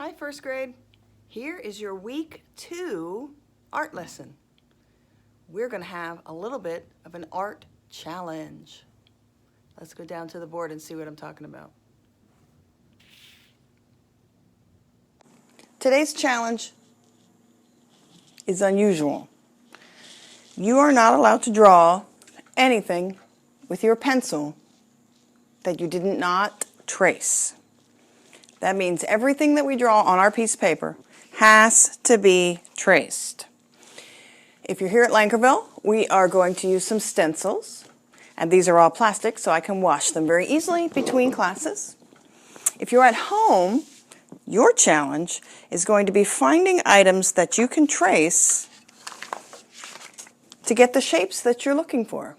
Hi, first grade. Here is your week 2 art lesson. We're going to have a little bit of an art challenge. Let's go down to the board and see what I'm talking about. Today's challenge is unusual. You are not allowed to draw anything with your pencil that you did not trace. That means everything that we draw on our piece of paper has to be traced. If you're here at Lankerville, we are going to use some stencils, and these are all plastic, so I can wash them very easily between classes. If you're at home, your challenge is going to be finding items that you can trace to get the shapes that you're looking for.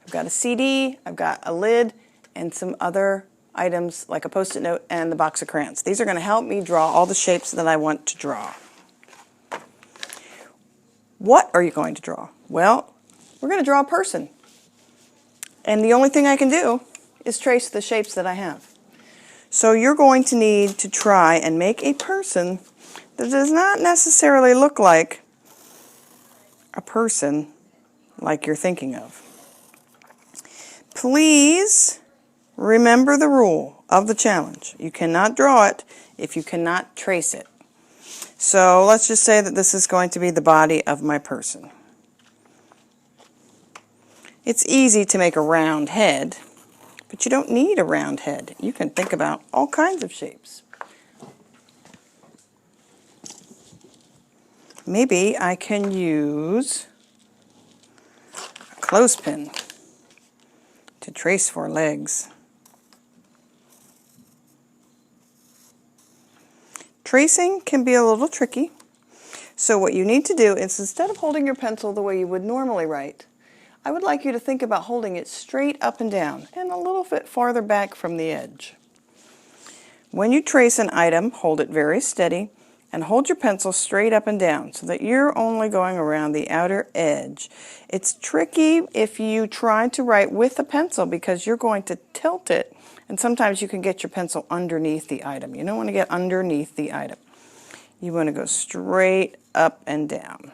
I've got a CD, I've got a lid, and some other items like a post-it note and the box of crayons. These are going to help me draw all the shapes that I want to draw. What are you going to draw? Well, we're going to draw a person. And the only thing I can do is trace the shapes that I have. So you're going to need to try and make a person that does not necessarily look like a person like you're thinking of. Please remember the rule of the challenge. You cannot draw it if you cannot trace it. So let's just say that this is going to be the body of my person. It's easy to make a round head, but you don't need a round head. You can think about all kinds of shapes. Maybe I can use a clothespin to trace 4 legs. Tracing can be a little tricky, so what you need to do is, instead of holding your pencil the way you would normally write, I would like you to think about holding it straight up and down and a little bit farther back from the edge. When you trace an item, hold it very steady and hold your pencil straight up and down so that you're only going around the outer edge. It's tricky if you try to write with a pencil because you're going to tilt it, and sometimes you can get your pencil underneath the item. You don't want to get underneath the item. You want to go straight up and down.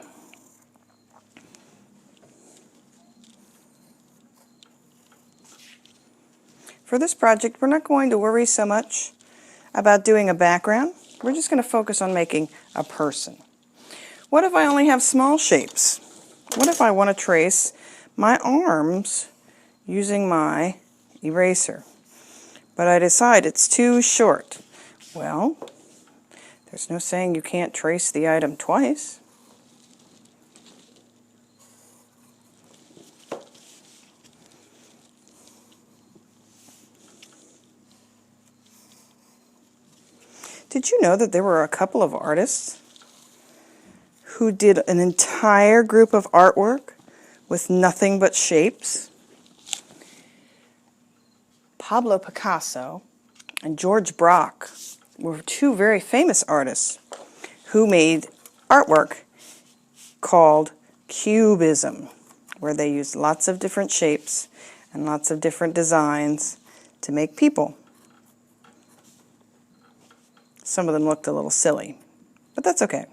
For this project, we're not going to worry so much about doing a background. We're just going to focus on making a person. What if I only have small shapes? What if I want to trace my arms using my eraser? But I decide it's too short. Well, there's no saying you can't trace the item twice. Did you know that there were a couple of artists who did an entire group of artwork with nothing but shapes? Pablo Picasso and George Braque were 2 very famous artists who made artwork called Cubism, where they used lots of different shapes and lots of different designs to make people. Some of them looked a little silly, but that's okay.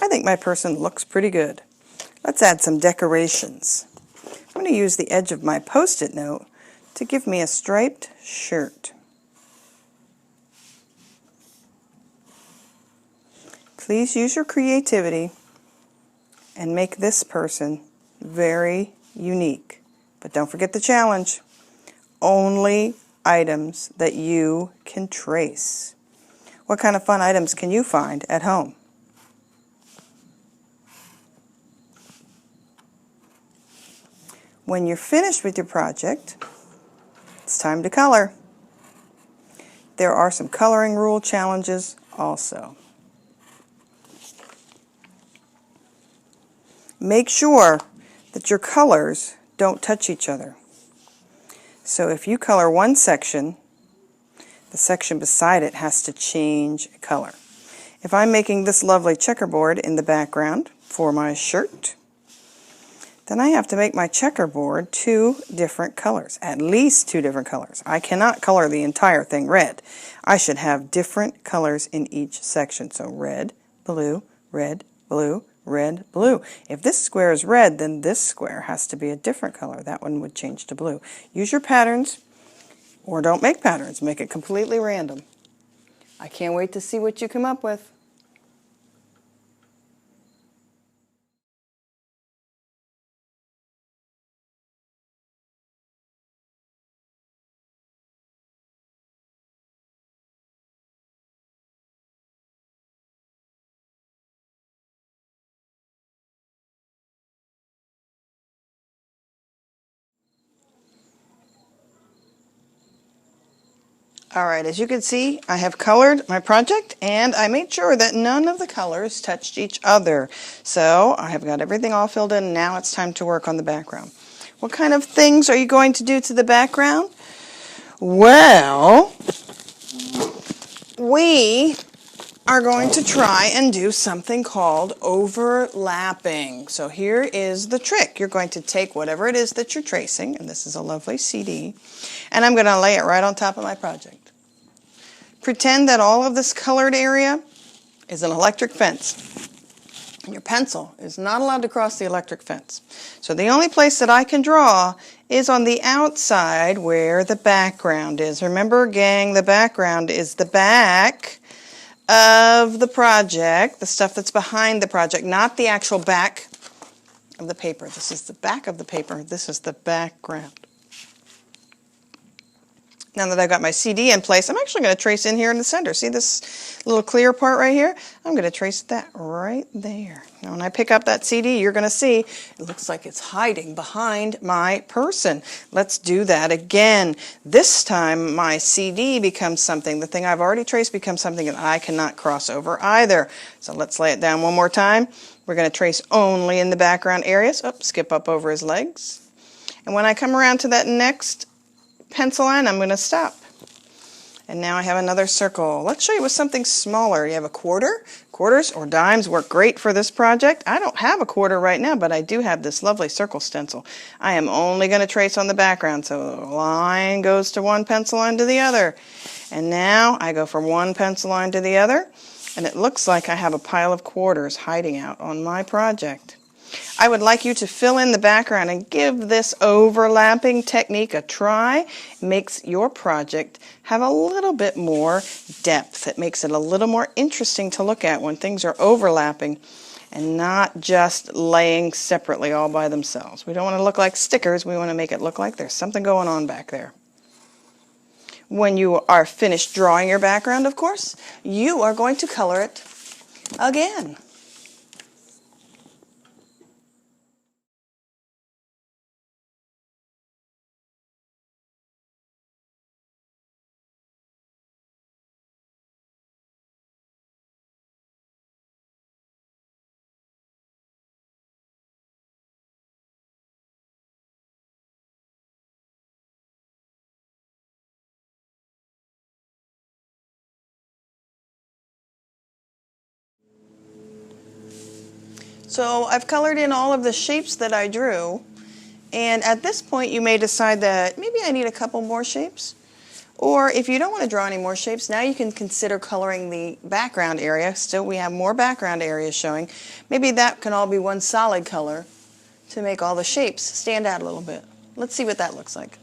I think my person looks pretty good. Let's add some decorations. I'm going to use the edge of my post-it note to give me a striped shirt. Please use your creativity and make this person very unique. But don't forget the challenge. Only items that you can trace. What kind of fun items can you find at home? When you're finished with your project, it's time to color. There are some coloring rule challenges also. Make sure that your colors don't touch each other. So if you color one section, the section beside it has to change color. If I'm making this lovely checkerboard in the background for my shirt, then I have to make my checkerboard 2 different colors, at least 2 different colors. I cannot color the entire thing red. I should have different colors in each section. So red, blue, red, blue, red, blue. If this square is red, then this square has to be a different color. That one would change to blue. Use your patterns, or don't make patterns. Make it completely random. I can't wait to see what you come up with. Alright, as you can see, I have colored my project and I made sure that none of the colors touched each other. So I have got everything all filled in. Now it's time to work on the background. What kind of things are you going to do to the background? Well, we are going to try and do something called overlapping. So here is the trick. You're going to take whatever it is that you're tracing, and this is a lovely CD, and I'm going to lay it right on top of my project. Pretend that all of this colored area is an electric fence. And your pencil is not allowed to cross the electric fence. So the only place that I can draw is on the outside where the background is. Remember, gang, the background is the back of the project, the stuff that's behind the project, not the actual back of the paper. This is the back of the paper. This is the background. Now that I've got my CD in place, I'm actually going to trace in here in the center. See this little clear part right here? I'm going to trace that right there. Now when I pick up that CD, you're going to see it looks like it's hiding behind my person. Let's do that again. This time my CD becomes something, the thing I've already traced becomes something that I cannot cross over either. So let's lay it down one more time. We're going to trace only in the background areas. Oh, skip up over his legs. And when I come around to that next pencil line, I'm going to stop. And now I have another circle. Let's show you with something smaller. You have a quarter. Quarters or dimes work great for this project. I don't have a quarter right now, but I do have this lovely circle stencil. I am only going to trace on the background. So the line goes to one pencil line to the other. And now I go from one pencil line to the other. And it looks like I have a pile of quarters hiding out on my project. I would like you to fill in the background and give this overlapping technique a try. It makes your project have a little bit more depth. It makes it a little more interesting to look at when things are overlapping and not just laying separately all by themselves. We don't want to look like stickers. We want to make it look like there's something going on back there. When you are finished drawing your background, of course, you are going to color it again. So I've colored in all of the shapes that I drew, and at this point you may decide that maybe I need a couple more shapes. Or if you don't want to draw any more shapes, now you can consider coloring the background area. Still, we have more background areas showing. Maybe that can all be one solid color to make all the shapes stand out a little bit. Let's see what that looks like.